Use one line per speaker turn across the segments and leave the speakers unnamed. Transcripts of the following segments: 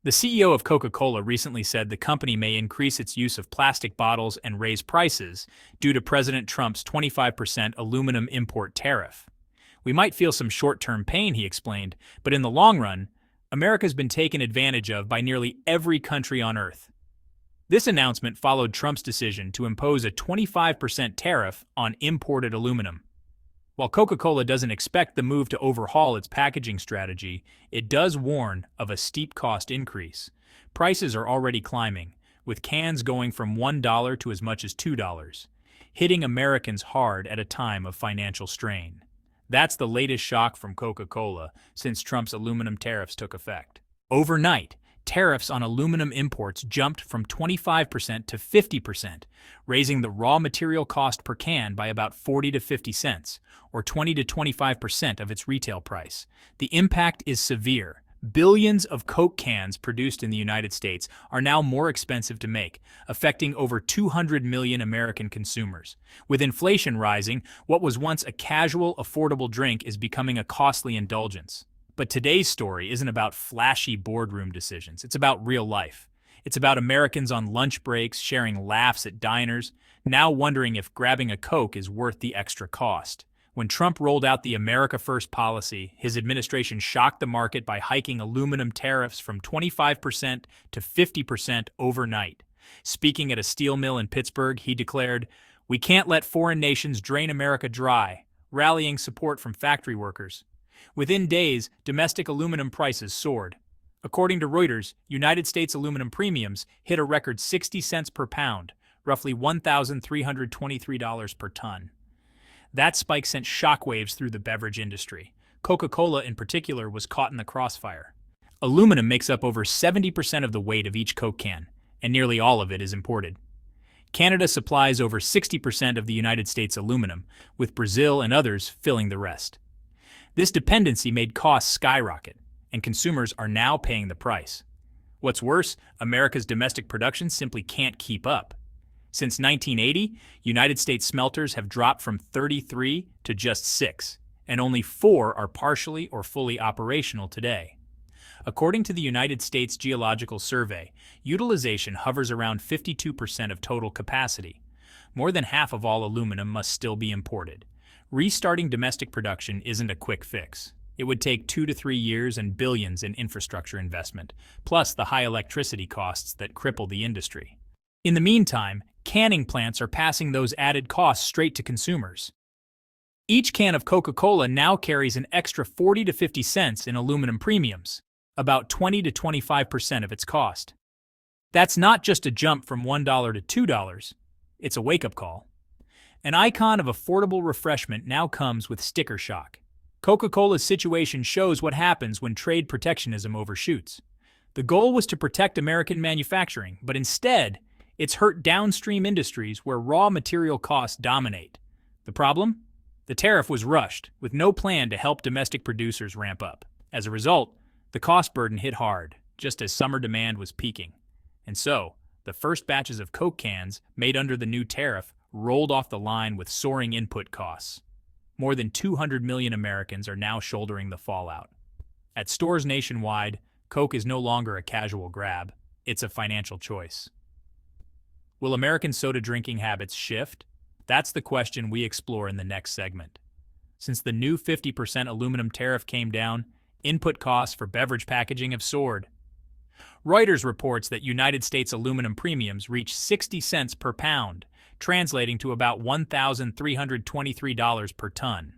The CEO of Coca-Cola recently said the company may increase its use of plastic bottles and raise prices due to President Trump's 25% aluminum import tariff. We might feel some short-term pain, he explained, but in the long run, America's been taken advantage of by nearly every country on Earth. This announcement followed Trump's decision to impose a 25% tariff on imported aluminum. While Coca-Cola doesn't expect the move to overhaul its packaging strategy, it does warn of a steep cost increase. Prices are already climbing, with cans going from $1 to as much as $2, hitting Americans hard at a time of financial strain. That's the latest shock from Coca-Cola since Trump's aluminum tariffs took effect. Overnight, tariffs on aluminum imports jumped from 25% to 50%, raising the raw material cost per can by about 40 to 50 cents, or 20 to 25% of its retail price. The impact is severe. Billions of Coke cans produced in the United States are now more expensive to make, affecting over 200 million American consumers. With inflation rising, what was once a casual, affordable drink is becoming a costly indulgence. But today's story isn't about flashy boardroom decisions. It's about real life. It's about Americans on lunch breaks, sharing laughs at diners, now wondering if grabbing a Coke is worth the extra cost. When Trump rolled out the America First policy, his administration shocked the market by hiking aluminum tariffs from 25% to 50% overnight. Speaking at a steel mill in Pittsburgh, he declared, "We can't let foreign nations drain America dry," rallying support from factory workers. Within days, domestic aluminum prices soared. According to Reuters, United States aluminum premiums hit a record 60 cents per pound, roughly $1,323 per ton. That spike sent shockwaves through the beverage industry. Coca-Cola in particular was caught in the crossfire. Aluminum makes up over 70% of the weight of each Coke can, and nearly all of it is imported. Canada supplies over 60% of the United States aluminum, with Brazil and others filling the rest. This dependency made costs skyrocket, and consumers are now paying the price. What's worse, America's domestic production simply can't keep up. Since 1980, United States smelters have dropped from 33 to just 6, and only 4 are partially or fully operational today. According to the United States Geological Survey, utilization hovers around 52% of total capacity. More than half of all aluminum must still be imported. Restarting domestic production isn't a quick fix. It would take 2 to 3 years and billions in infrastructure investment, plus the high electricity costs that cripple the industry. In the meantime, canning plants are passing those added costs straight to consumers. Each can of Coca-Cola now carries an extra 40 to 50 cents in aluminum premiums, about 20 to 25% of its cost. That's not just a jump from $1 to $2, it's a wake-up call. An icon of affordable refreshment now comes with sticker shock. Coca-Cola's situation shows what happens when trade protectionism overshoots. The goal was to protect American manufacturing, but instead, it's hurt downstream industries where raw material costs dominate. The problem? The tariff was rushed, with no plan to help domestic producers ramp up. As a result, the cost burden hit hard, just as summer demand was peaking. And so, the first batches of Coke cans made under the new tariff rolled off the line with soaring input costs. More than 200 million Americans are now shouldering the fallout. At stores nationwide, Coke is no longer a casual grab, it's a financial choice. Will American soda drinking habits shift? That's the question we explore in the next segment. Since the new 50% aluminum tariff came down, input costs for beverage packaging have soared. Reuters reports that United States aluminum premiums reached 60 cents per pound, translating to about $1,323 per ton.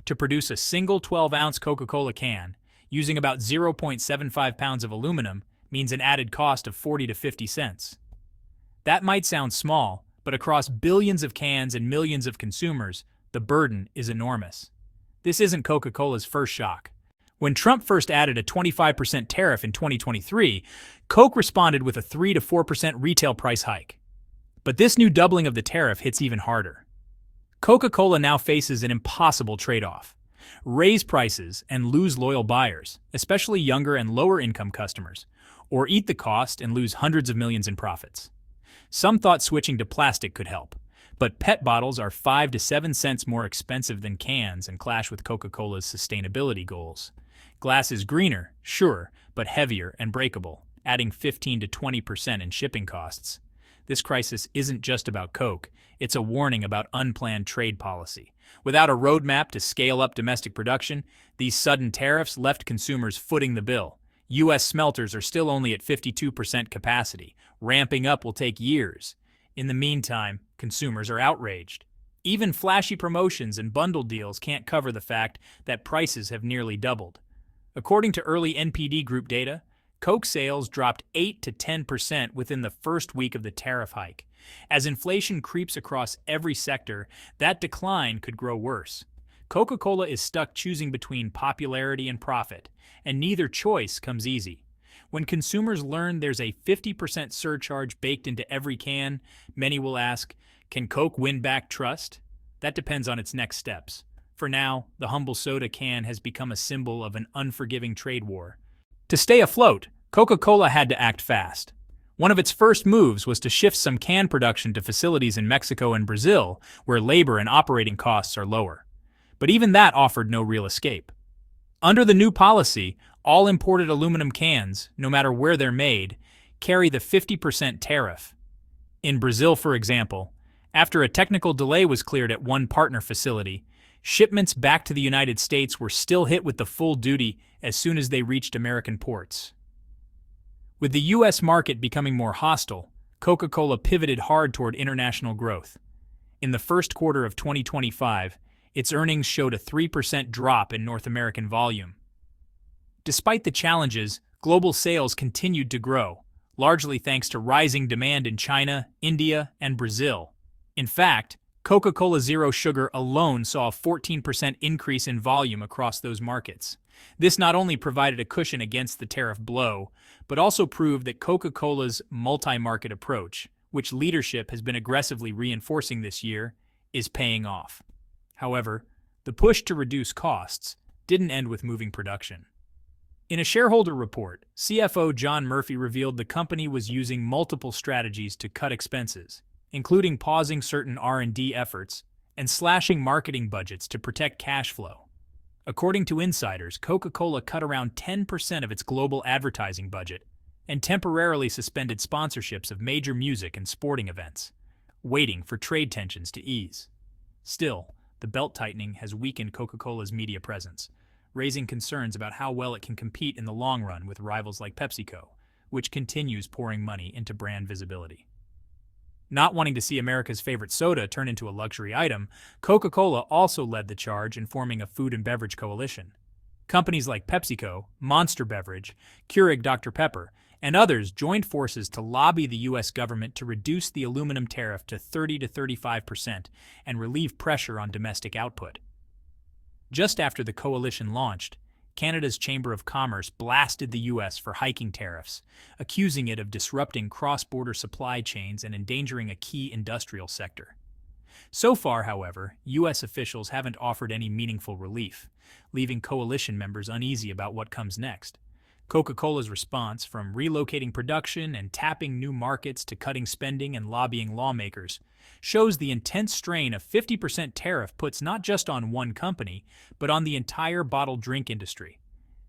To produce a single 12-ounce Coca-Cola can, using about 0.75 pounds of aluminum means an added cost of 40 to 50 cents. That might sound small, but across billions of cans and millions of consumers, the burden is enormous. This isn't Coca-Cola's first shock. When Trump first added a 25% tariff in 2023, Coke responded with a 3 to 4% retail price hike. But this new doubling of the tariff hits even harder. Coca-Cola now faces an impossible trade-off: raise prices and lose loyal buyers, especially younger and lower-income customers, or eat the cost and lose hundreds of millions in profits. Some thought switching to plastic could help, but PET bottles are 5 to 7 cents more expensive than cans and clash with Coca-Cola's sustainability goals. Glass is greener, sure, but heavier and breakable, adding 15 to 20% in shipping costs. This crisis isn't just about Coke, it's a warning about unplanned trade policy. Without a roadmap to scale up domestic production, these sudden tariffs left consumers footing the bill. U.S. smelters are still only at 52% capacity. Ramping up will take years. In the meantime, consumers are outraged. Even flashy promotions and bundle deals can't cover the fact that prices have nearly doubled. According to early NPD Group data, Coke sales dropped 8 to 10% within the first week of the tariff hike. As inflation creeps across every sector, that decline could grow worse. Coca-Cola is stuck choosing between popularity and profit, and neither choice comes easy. When consumers learn there's a 50% surcharge baked into every can, many will ask, can Coke win back trust? That depends on its next steps. For now, the humble soda can has become a symbol of an unforgiving trade war. To stay afloat, Coca-Cola had to act fast. One of its first moves was to shift some can production to facilities in Mexico and Brazil, where labor and operating costs are lower. But even that offered no real escape. Under the new policy, all imported aluminum cans, no matter where they're made, carry the 50% tariff. In Brazil, for example, after a technical delay was cleared at one partner facility, shipments back to the United States were still hit with the full duty as soon as they reached American ports. With the U.S. market becoming more hostile, Coca-Cola pivoted hard toward international growth. In the first quarter of 2025, its earnings showed a 3% drop in North American volume. Despite the challenges, global sales continued to grow, largely thanks to rising demand in China, India, and Brazil. In fact, Coca-Cola Zero Sugar alone saw a 14% increase in volume across those markets. This not only provided a cushion against the tariff blow, but also proved that Coca-Cola's multi-market approach, which leadership has been aggressively reinforcing this year, is paying off. However, the push to reduce costs didn't end with moving production. In a shareholder report, CFO John Murphy revealed the company was using multiple strategies to cut expenses, including pausing certain R&D efforts and slashing marketing budgets to protect cash flow. According to insiders, Coca-Cola cut around 10% of its global advertising budget and temporarily suspended sponsorships of major music and sporting events, waiting for trade tensions to ease. Still, the belt-tightening has weakened Coca-Cola's media presence, raising concerns about how well it can compete in the long run with rivals like PepsiCo, which continues pouring money into brand visibility. Not wanting to see America's favorite soda turn into a luxury item, Coca-Cola also led the charge in forming a food and beverage coalition. Companies like PepsiCo, Monster Beverage, Keurig Dr. Pepper, and others joined forces to lobby the U.S. government to reduce the aluminum tariff to 30 to 35% and relieve pressure on domestic output. Just after the coalition launched, Canada's Chamber of Commerce blasted the U.S. for hiking tariffs, accusing it of disrupting cross-border supply chains and endangering a key industrial sector. So far, however, U.S. officials haven't offered any meaningful relief, leaving coalition members uneasy about what comes next. Coca-Cola's response, from relocating production and tapping new markets to cutting spending and lobbying lawmakers, shows the intense strain a 50% tariff puts not just on one company, but on the entire bottled drink industry.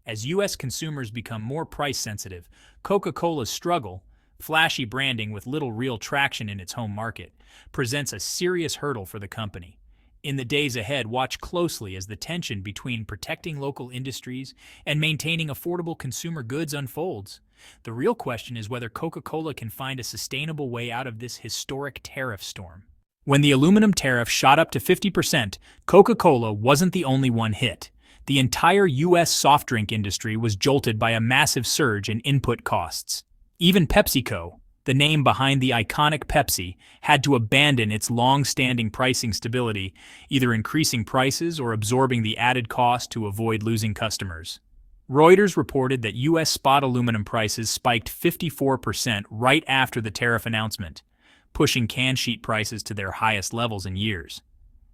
As U.S. consumers become more price-sensitive, Coca-Cola's struggle, flashy branding with little real traction in its home market, presents a serious hurdle for the company. In the days ahead, watch closely as the tension between protecting local industries and maintaining affordable consumer goods unfolds. The real question is whether Coca-Cola can find a sustainable way out of this historic tariff storm. When the aluminum tariff shot up to 50%, Coca-Cola wasn't the only one hit. The entire U.S. soft drink industry was jolted by a massive surge in input costs. Even PepsiCo, the name behind the iconic Pepsi, had to abandon its long-standing pricing stability, either increasing prices or absorbing the added cost to avoid losing customers. Reuters reported that U.S. spot aluminum prices spiked 54% right after the tariff announcement, pushing can sheet prices to their highest levels in years.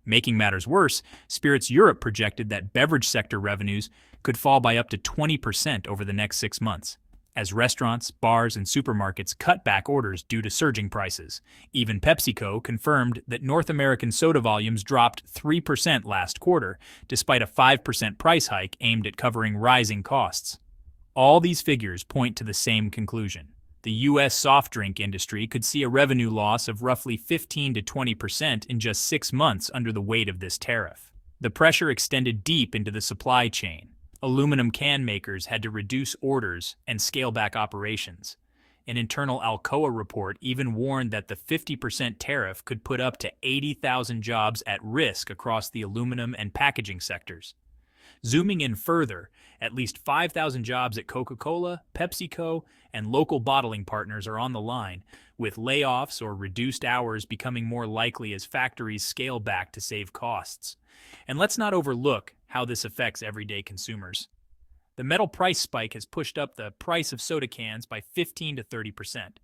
Making matters worse, Spirits Europe projected that beverage sector revenues could fall by up to 20% over the next 6 months, as restaurants, bars, and supermarkets cut back orders due to surging prices. Even PepsiCo confirmed that North American soda volumes dropped 3% last quarter, despite a 5% price hike aimed at covering rising costs. All these figures point to the same conclusion. The U.S. soft drink industry could see a revenue loss of roughly 15 to 20% in just 6 months under the weight of this tariff. The pressure extended deep into the supply chain. Aluminum can makers had to reduce orders and scale back operations. An internal Alcoa report even warned that the 50% tariff could put up to 80,000 jobs at risk across the aluminum and packaging sectors. Zooming in further, at least 5,000 jobs at Coca-Cola, PepsiCo, and local bottling partners are on the line, with layoffs or reduced hours becoming more likely as factories scale back to save costs. And let's not overlook how this affects everyday consumers. The metal price spike has pushed up the price of soda cans by 15 to 30%.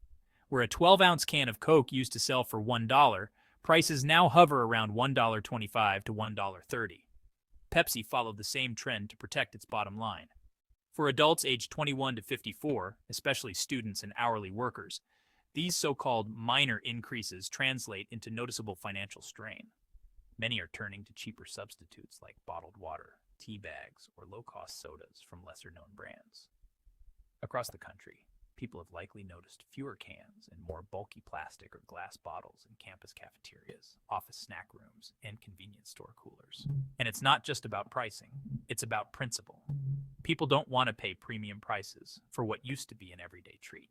Where a 12-ounce can of Coke used to sell for $1, prices now hover around $1.25 to $1.30. Pepsi followed the same trend to protect its bottom line. For adults aged 21 to 54, especially students and hourly workers, these so-called minor increases translate into noticeable financial strain. Many are turning to cheaper substitutes like bottled water, tea bags, or low-cost sodas from lesser-known brands. Across the country, people have likely noticed fewer cans and more bulky plastic or glass bottles in campus cafeterias, office snack rooms, and convenience store coolers. And it's not just about pricing, it's about principle. People don't want to pay premium prices for what used to be an everyday treat.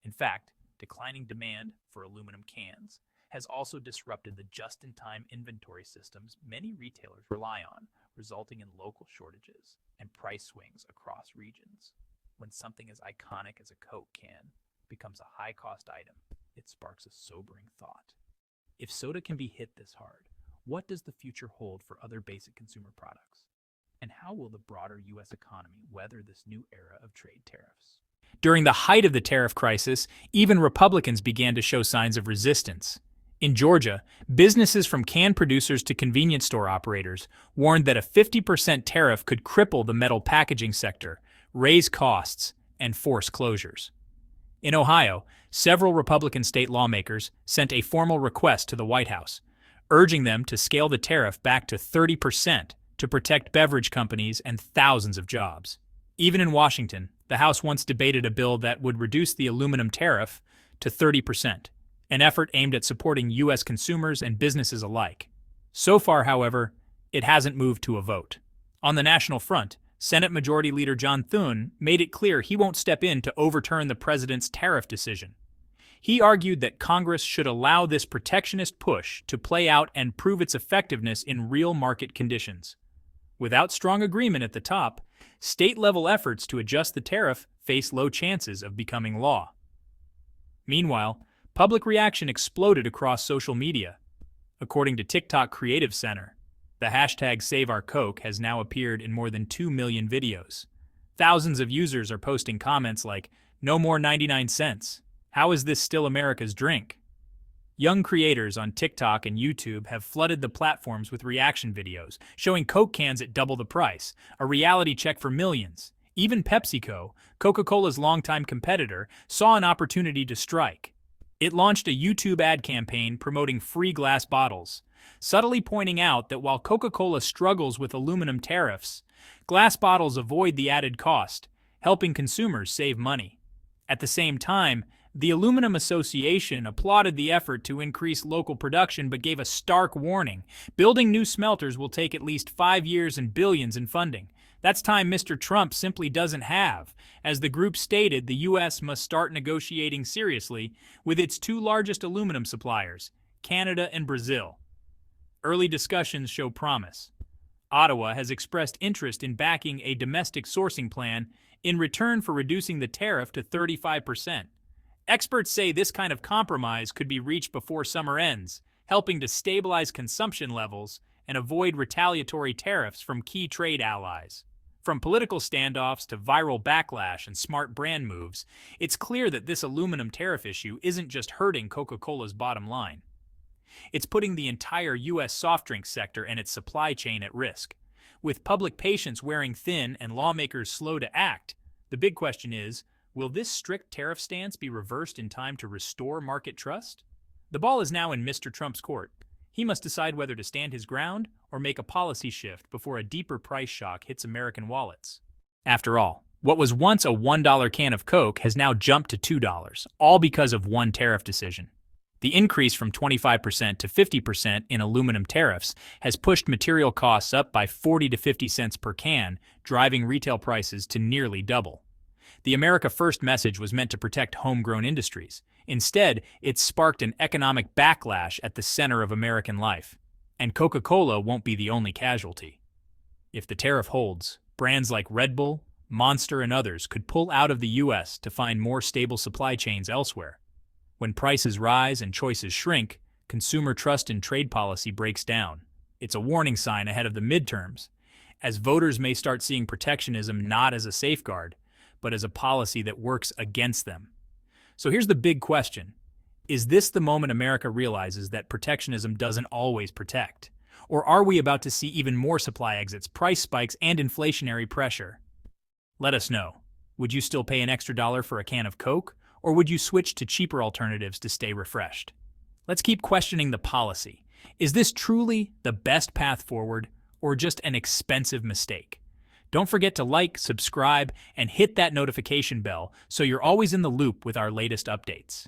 In fact, declining demand for aluminum cans has also disrupted the just-in-time inventory systems many retailers rely on, resulting in local shortages and price swings across regions. When something as iconic as a Coke can becomes a high-cost item, it sparks a sobering thought. If soda can be hit this hard, what does the future hold for other basic consumer products? And how will the broader U.S. economy weather this new era of trade tariffs? During the height of the tariff crisis, even Republicans began to show signs of resistance. In Georgia, businesses from can producers to convenience store operators warned that a 50% tariff could cripple the metal packaging sector, raise costs, and force closures. In Ohio, several Republican state lawmakers sent a formal request to the White House, urging them to scale the tariff back to 30% to protect beverage companies and thousands of jobs. Even in Washington, the House once debated a bill that would reduce the aluminum tariff to 30%, an effort aimed at supporting U.S. consumers and businesses alike. So far, however, it hasn't moved to a vote. On the national front, Senate Majority Leader John Thune made it clear he won't step in to overturn the president's tariff decision. He argued that Congress should allow this protectionist push to play out and prove its effectiveness in real market conditions. Without strong agreement at the top, state-level efforts to adjust the tariff face low chances of becoming law. Meanwhile, public reaction exploded across social media. According to TikTok Creative Center, the hashtag #SaveOurCoke has now appeared in more than 2 million videos. Thousands of users are posting comments like, "No more 99 cents. How is this still America's drink?" Young creators on TikTok and YouTube have flooded the platforms with reaction videos, showing Coke cans at double the price, a reality check for millions. Even PepsiCo, Coca-Cola's longtime competitor, saw an opportunity to strike. It launched a YouTube ad campaign promoting free glass bottles, subtly pointing out that while Coca-Cola struggles with aluminum tariffs, glass bottles avoid the added cost, helping consumers save money. At the same time, the Aluminum Association applauded the effort to increase local production but gave a stark warning. Building new smelters will take at least 5 years and billions in funding. That's time Mr. Trump simply doesn't have. As the group stated, the U.S. must start negotiating seriously with its 2 largest aluminum suppliers, Canada and Brazil. Early discussions show promise. Ottawa has expressed interest in backing a domestic sourcing plan in return for reducing the tariff to 35%. Experts say this kind of compromise could be reached before summer ends, helping to stabilize consumption levels and avoid retaliatory tariffs from key trade allies. From political standoffs to viral backlash and smart brand moves, it's clear that this aluminum tariff issue isn't just hurting Coca-Cola's bottom line. It's putting the entire U.S. soft drink sector and its supply chain at risk. With public patience wearing thin and lawmakers slow to act, the big question is, will this strict tariff stance be reversed in time to restore market trust? The ball is now in Mr. Trump's court. He must decide whether to stand his ground or make a policy shift before a deeper price shock hits American wallets. After all, What was once a $1 can of Coke has now jumped to $2, all because of one tariff decision. The increase from 25% to 50% in aluminum tariffs has pushed material costs up by 40 to 50 cents per can, driving retail prices to nearly double. The America First message was meant to protect homegrown industries. Instead, it sparked an economic backlash at the center of American life. And Coca-Cola won't be the only casualty. If the tariff holds, brands like Red Bull, Monster, and others could pull out of the U.S. to find more stable supply chains elsewhere. When prices rise and choices shrink, consumer trust in trade policy breaks down. It's a warning sign ahead of the midterms, as voters may start seeing protectionism not as a safeguard, but as a policy that works against them. So here's the big question. Is this the moment America realizes that protectionism doesn't always protect? Or are we about to see even more supply exits, price spikes, and inflationary pressure? Let us know. Would you still pay an extra dollar for a can of Coke? Or would you switch to cheaper alternatives to stay refreshed? Let's keep questioning the policy. Is this truly the best path forward, or just an expensive mistake? Don't forget to like, subscribe, and hit that notification bell so you're always in the loop with our latest updates.